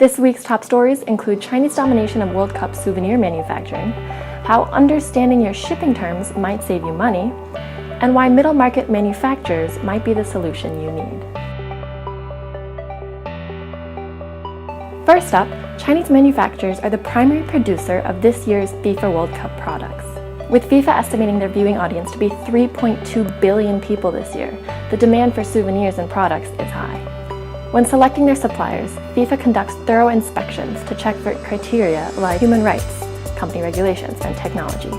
This week's top stories include Chinese domination of World Cup souvenir manufacturing, how understanding your shipping terms might save you money, and why middle market manufacturers might be the solution you need. First up, Chinese manufacturers are the primary producer of this year's FIFA World Cup products. With FIFA estimating their viewing audience to be 3.2 billion people this year, the demand for souvenirs and products is high. When selecting their suppliers, FIFA conducts thorough inspections to check for criteria like human rights, company regulations, and technology.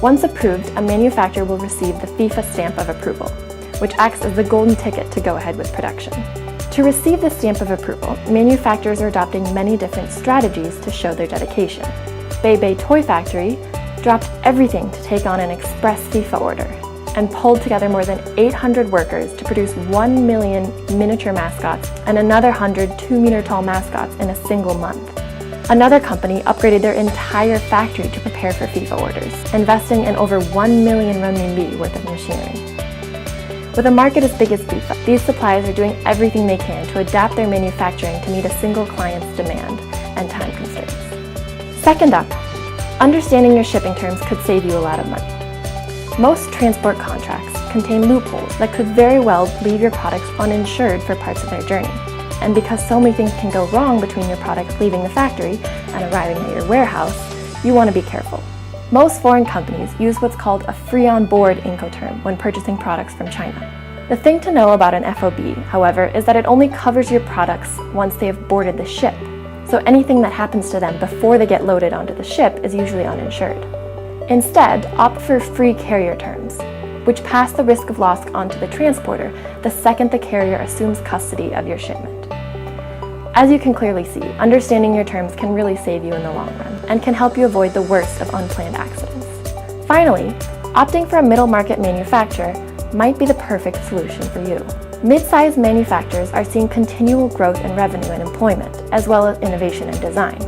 Once approved, a manufacturer will receive the FIFA stamp of approval, which acts as the golden ticket to go ahead with production. To receive the stamp of approval, manufacturers are adopting many different strategies to show their dedication. Bei Toy Factory dropped everything to take on an express FIFA order and pulled together more than 800 workers to produce 1 million miniature mascots and another 100 2-meter-tall mascots in a single month. Another company upgraded their entire factory to prepare for FIFA orders, investing in over 1 million renminbi worth of machinery. With a market as big as FIFA, these suppliers are doing everything they can to adapt their manufacturing to meet a single client's demand and time constraints. Second up, understanding your shipping terms could save you a lot of money. Most transport contracts contain loopholes that could very well leave your products uninsured for parts of their journey. And because so many things can go wrong between your products leaving the factory and arriving at your warehouse, you want to be careful. Most foreign companies use what's called a free-on-board Incoterm when purchasing products from China. The thing to know about an FOB, however, is that it only covers your products once they have boarded the ship. So anything that happens to them before they get loaded onto the ship is usually uninsured. Instead, opt for free carrier terms, which pass the risk of loss onto the transporter the second the carrier assumes custody of your shipment. As you can clearly see, understanding your terms can really save you in the long run and can help you avoid the worst of unplanned accidents. Finally, opting for a middle market manufacturer might be the perfect solution for you. Mid-sized manufacturers are seeing continual growth in revenue and employment, as well as innovation and design.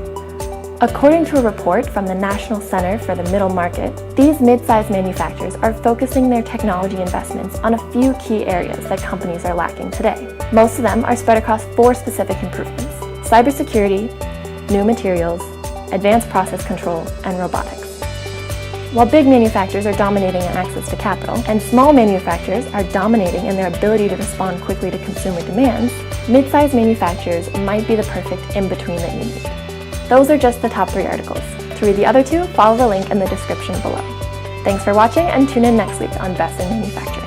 According to a report from the National Center for the Middle Market, these mid-sized manufacturers are focusing their technology investments on a few key areas that companies are lacking today. Most of them are spread across 4 specific improvements: cybersecurity, new materials, advanced process control, and robotics. While big manufacturers are dominating in access to capital, and small manufacturers are dominating in their ability to respond quickly to consumer demands, mid-sized manufacturers might be the perfect in-between that you need. Those are just the top 3 articles. To read the other 2, follow the link in the description below. Thanks for watching and tune in next week on Best in Manufacturing.